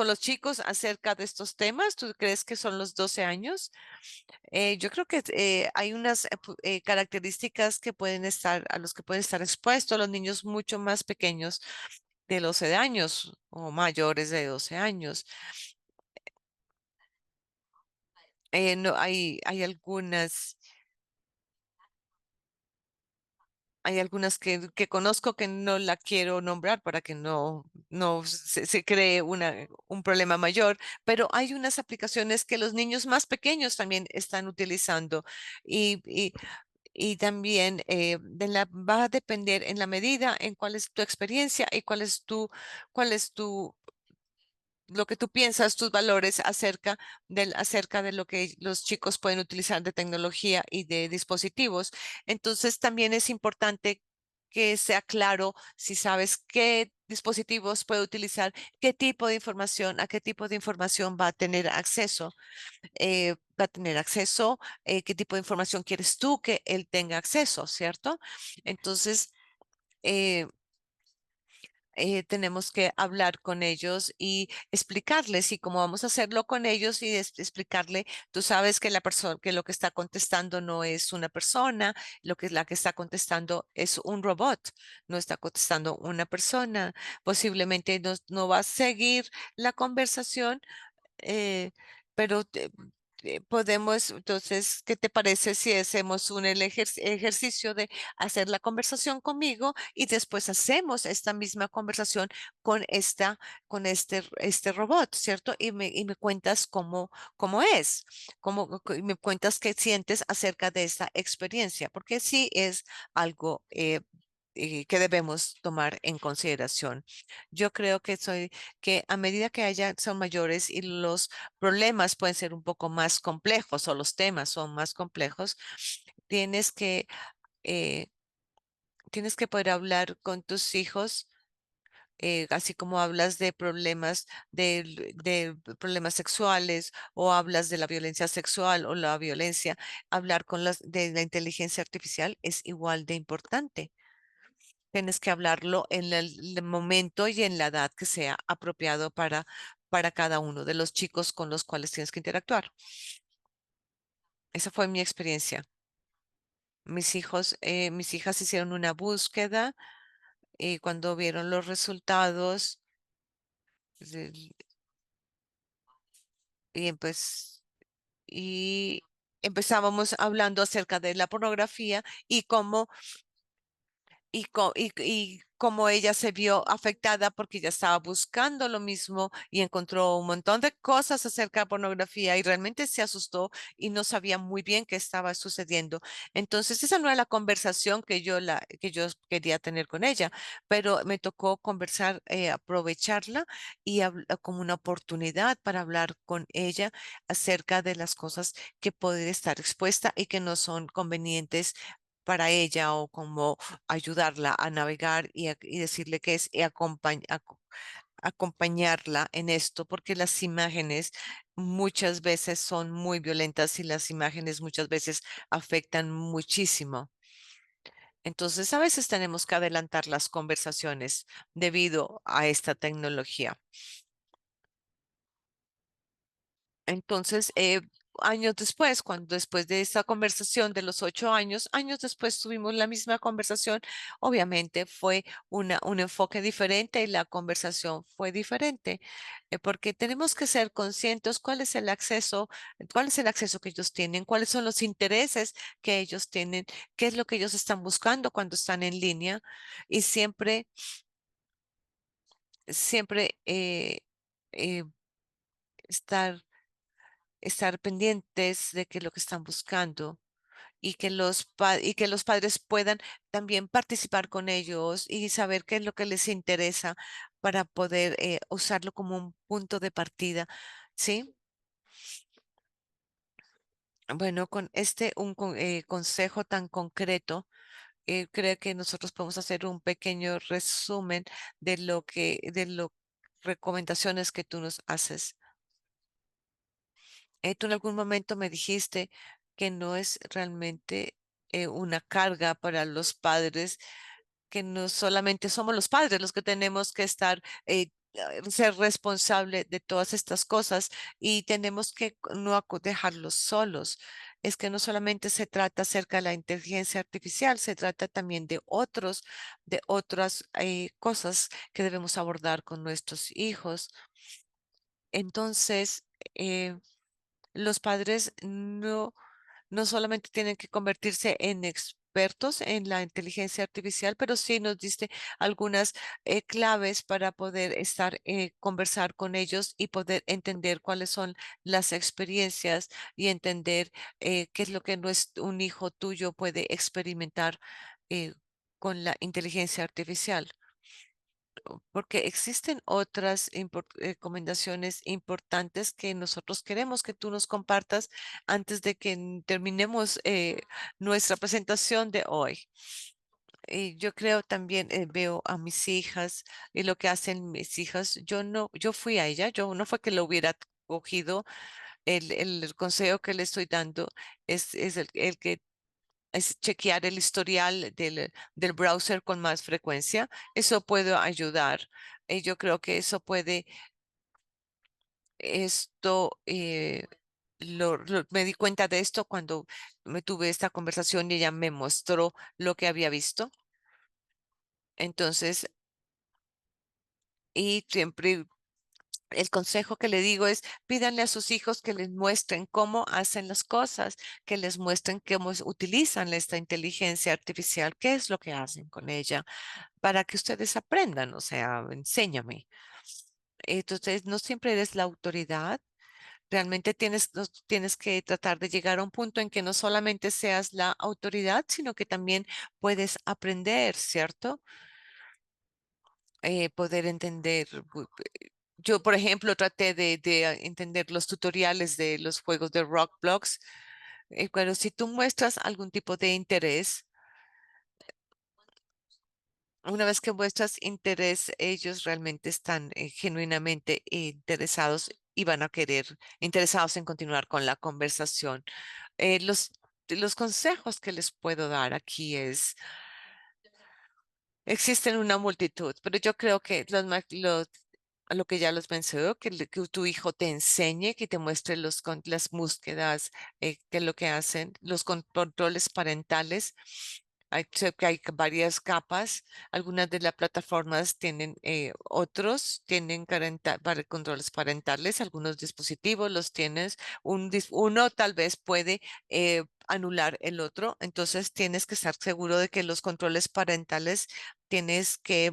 los chicos acerca de estos temas? ¿Tú crees que son los 12 años? Yo creo que hay unas características que pueden estar, a los que pueden estar expuestos los niños mucho más pequeños de 12 años o mayores de 12 años. No, hay algunas que conozco que no la quiero nombrar para que no se cree un problema mayor, pero hay unas aplicaciones que los niños más pequeños también están utilizando y, y, y también va a depender en la medida en cuál es tu experiencia y cuál es lo que tú piensas, tus valores acerca de lo que los chicos pueden utilizar de tecnología y de dispositivos. Entonces, también es importante que sea claro si sabes qué dispositivos puede utilizar, qué tipo de información, a qué tipo de información va a tener acceso, qué tipo de información quieres tú que él tenga acceso, ¿cierto? Entonces, eh, tenemos que hablar con ellos y explicarles y cómo vamos a hacerlo con ellos y explicarle, tú sabes que la persona que lo que está contestando no es una persona, lo que es la que está contestando es un robot, no está contestando una persona, posiblemente no va a seguir la conversación eh, pero podemos, entonces, ¿qué te parece si hacemos ejercicio de hacer la conversación conmigo y después hacemos esta misma conversación con este robot, ¿cierto? Y me cuentas cómo es, y me cuentas qué sientes acerca de esta experiencia, porque sí es algo que debemos tomar en consideración. Yo creo que a medida que son mayores y los problemas pueden ser un poco más complejos o los temas son más complejos, tienes que, eh, tienes que poder hablar con tus hijos. Así como hablas de de problemas sexuales o hablas de la violencia sexual o la violencia, hablar de la inteligencia artificial es igual de importante. Tienes que hablarlo en el momento y en la edad que sea apropiado para cada uno de los chicos con los cuales tienes que interactuar. Esa fue mi experiencia. Mis hijas hicieron una búsqueda y cuando vieron los resultados, de- y pues, y empezábamos hablando acerca de la pornografía y y cómo ella se vio afectada porque ella estaba buscando lo mismo y encontró un montón de cosas acerca de pornografía y realmente se asustó y no sabía muy bien qué estaba sucediendo. Entonces, esa no era la conversación que yo quería tener con ella, pero me tocó conversar, aprovecharla y como una oportunidad para hablar con ella acerca de las cosas que puede estar expuesta y que no son convenientes para ella o como ayudarla a navegar y decirle que es y acompañarla en esto, porque las imágenes muchas veces son muy violentas y las imágenes muchas veces afectan muchísimo. Entonces, a veces tenemos que adelantar las conversaciones debido a esta tecnología. Entonces, años después, cuando después de esta conversación de los 8 años, años después tuvimos la misma conversación, obviamente fue un enfoque diferente y la conversación fue diferente, porque tenemos que ser conscientes cuál es el acceso que ellos tienen, cuáles son los intereses que ellos tienen, qué es lo que ellos están buscando cuando están en línea y siempre eh, estar estar pendientes de que lo que están buscando y que y que los padres puedan también participar con ellos y saber qué es lo que les interesa para poder usarlo como un punto de partida. ¿Sí? Bueno, con consejo tan concreto, creo que nosotros podemos hacer un pequeño resumen de lo recomendaciones que tú nos haces. Tú en algún momento me dijiste que no es realmente una carga para los padres, que no solamente somos los padres los que tenemos que ser responsable de todas estas cosas y tenemos que dejarlos solos. Es que no solamente se trata acerca de la inteligencia artificial, se trata también de otras cosas que debemos abordar con nuestros hijos. Entonces, eh, los padres no solamente tienen que convertirse en expertos en la inteligencia artificial, pero sí nos diste algunas claves para poder conversar con ellos y poder entender cuáles son las experiencias y entender qué es lo que un hijo tuyo puede experimentar con la inteligencia artificial porque existen otras recomendaciones importantes que nosotros queremos que tú nos compartas antes de que terminemos nuestra presentación de hoy. Yo creo también, veo a mis hijas y lo que hacen mis hijas. Yo fui a ella, yo no fue que lo hubiera cogido. El consejo que le estoy dando es el que es chequear el historial del browser con más frecuencia. Eso puede ayudar. Yo creo que eso puede, esto, me di cuenta de esto cuando me tuve esta conversación y ella me mostró lo que había visto. Entonces, y siempre el consejo que le digo es, pídanle a sus hijos que les muestren cómo hacen las cosas, que les muestren cómo utilizan esta inteligencia artificial, qué es lo que hacen con ella para que ustedes aprendan, o sea, enséñame. Entonces, no siempre eres la autoridad, realmente tienes que tratar de llegar a un punto en que no solamente seas la autoridad, sino que también puedes aprender, ¿cierto? Poder entender. Yo, por ejemplo, traté de entender los tutoriales de los juegos de Roblox, pero si tú muestras algún tipo de interés, una vez que muestras interés, ellos realmente están genuinamente interesados y van a interesados en continuar con la conversación. Los consejos que les puedo dar aquí existen una multitud, pero yo creo que a lo que ya los mencionó, que tu hijo te enseñe, que te muestre las búsquedas, qué es lo que hacen, los controles parentales. Sé que hay varias capas. Algunas de las plataformas tienen otros, tienen controles parentales, algunos dispositivos los tienes. Uno tal vez puede anular el otro, entonces tienes que estar seguro de que los controles parentales tienes que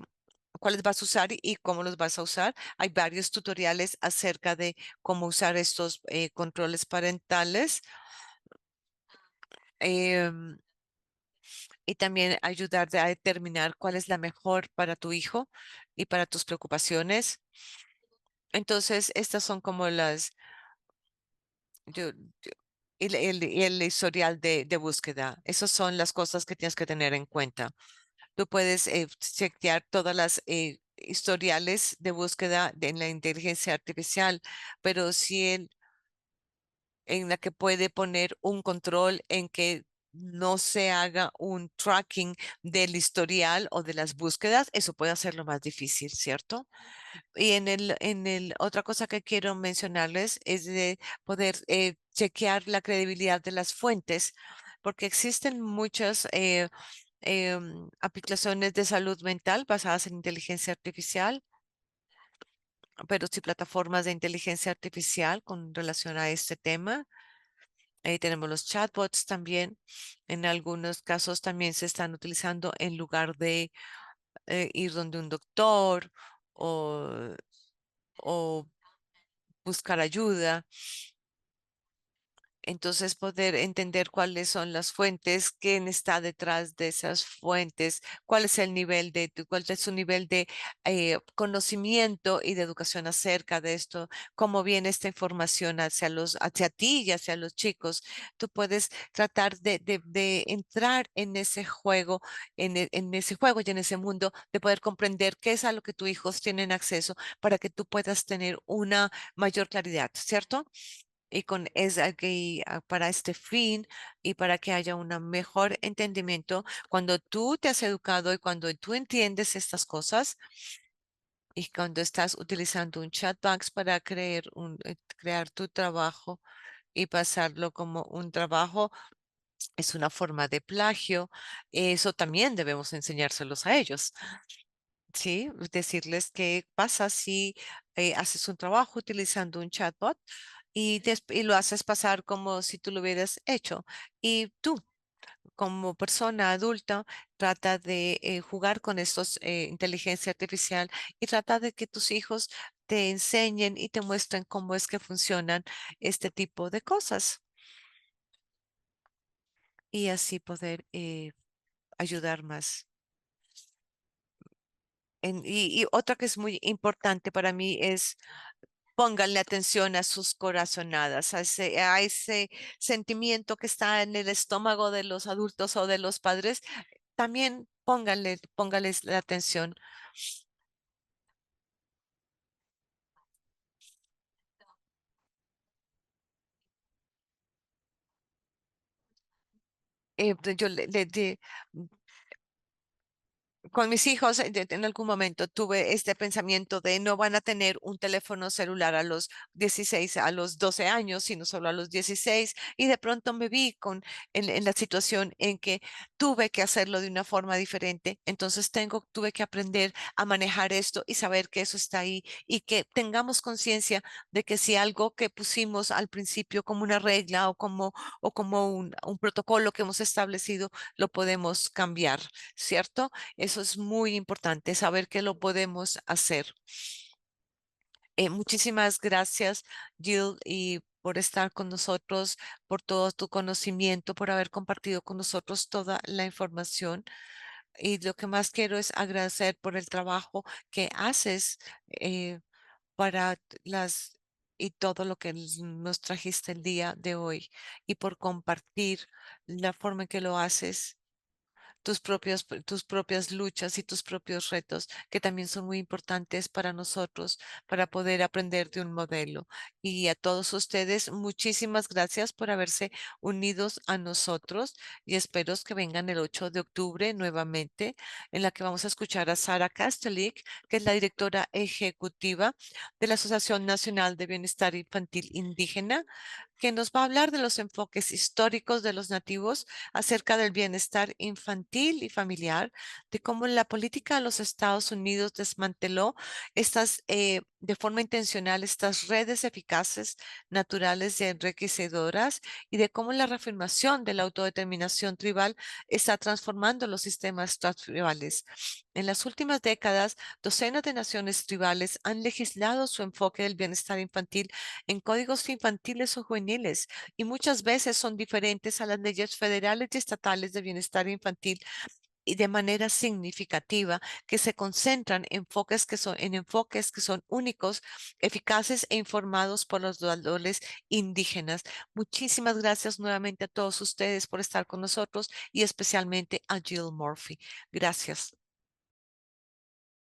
cuáles vas a usar y cómo los vas a usar. Hay varios tutoriales acerca de cómo usar estos controles parentales. em, y también ayudarte a determinar cuál es la mejor para tu hijo y para tus preocupaciones. Entonces, estas son como el historial de búsqueda. Esas son las cosas que tienes que tener en cuenta. Tú puedes chequear todas las historiales de búsqueda en la inteligencia artificial, pero si él en la que puede poner un control en que no se haga un tracking del historial o de las búsquedas, eso puede hacerlo más difícil, ¿cierto? Y otra cosa que quiero mencionarles es de poder chequear la credibilidad de las fuentes, porque existen muchas aplicaciones de salud mental basadas en inteligencia artificial, pero sí plataformas de inteligencia artificial con relación a este tema. Ahí tenemos los chatbots también. En algunos casos también se están utilizando en lugar de ir donde un doctor o, o buscar ayuda. Entonces, poder entender cuáles son las fuentes, quién está detrás de esas fuentes, cuál es el nivel cuál es su nivel de conocimiento y de educación acerca de esto, cómo viene esta información hacia ti y hacia los chicos. Tú puedes tratar de entrar en ese juego, en ese juego y en ese mundo, de poder comprender qué es a lo que tus hijos tienen acceso para que tú puedas tener una mayor claridad, ¿cierto? Y para este fin y para que haya un mejor entendimiento, cuando tú te has educado y cuando tú entiendes estas cosas y cuando estás utilizando un chatbox para crear tu trabajo y pasarlo como un trabajo, es una forma de plagio. Eso también debemos enseñárselos a ellos. Sí, decirles qué pasa si haces un trabajo utilizando un chatbot y lo haces pasar como si tú lo hubieras hecho. Y tú, como persona adulta, trata de jugar con estos inteligencia artificial y trata de que tus hijos te enseñen y te muestren cómo es que funcionan este tipo de cosas y así poder ayudar más. Y otra que es muy importante para mí es pónganle atención a sus corazonadas, a ese sentimiento que está en el estómago de los adultos o de los padres. También póngales la atención. Yo con mis hijos, en algún momento tuve este pensamiento de no van a tener un teléfono celular a los 16, a los 12 años, sino solo a los 16. Y de pronto me vi en la situación en que tuve que hacerlo de una forma diferente. Entonces tuve que aprender a manejar esto y saber que eso está ahí y que tengamos conciencia de que si algo que pusimos al principio como una regla o como un protocolo que hemos establecido, lo podemos cambiar, ¿cierto? Eso es muy importante, saber que lo podemos hacer. Muchísimas gracias, Jill, y por estar con nosotros, por todo tu conocimiento, por haber compartido con nosotros toda la información. Y lo que más quiero es agradecer por el trabajo que haces para las y todo lo que nos trajiste el día de hoy y por compartir la forma en que lo haces tus propias luchas y tus propios retos, que también son muy importantes para nosotros, para poder aprender de un modelo. Y a todos ustedes, muchísimas gracias por haberse unidos a nosotros y espero que vengan el 8 de octubre nuevamente, en la que vamos a escuchar a Sara Kastelik, que es la directora ejecutiva de la Asociación Nacional de Bienestar Infantil Indígena, que nos va a hablar de los enfoques históricos de los nativos acerca del bienestar infantil y familiar, de cómo la política de los Estados Unidos desmanteló de forma intencional estas redes eficaces, naturales y enriquecedoras, y de cómo la reafirmación de la autodeterminación tribal está transformando los sistemas tribales. En las últimas décadas, docenas de naciones tribales han legislado su enfoque del bienestar infantil en códigos infantiles o juveniles y muchas veces son diferentes a las leyes federales y estatales de bienestar infantil y de manera significativa que se concentran en enfoques que son únicos, eficaces e informados por los valores indígenas. Muchísimas gracias nuevamente a todos ustedes por estar con nosotros y especialmente a Jill Murphy. Gracias.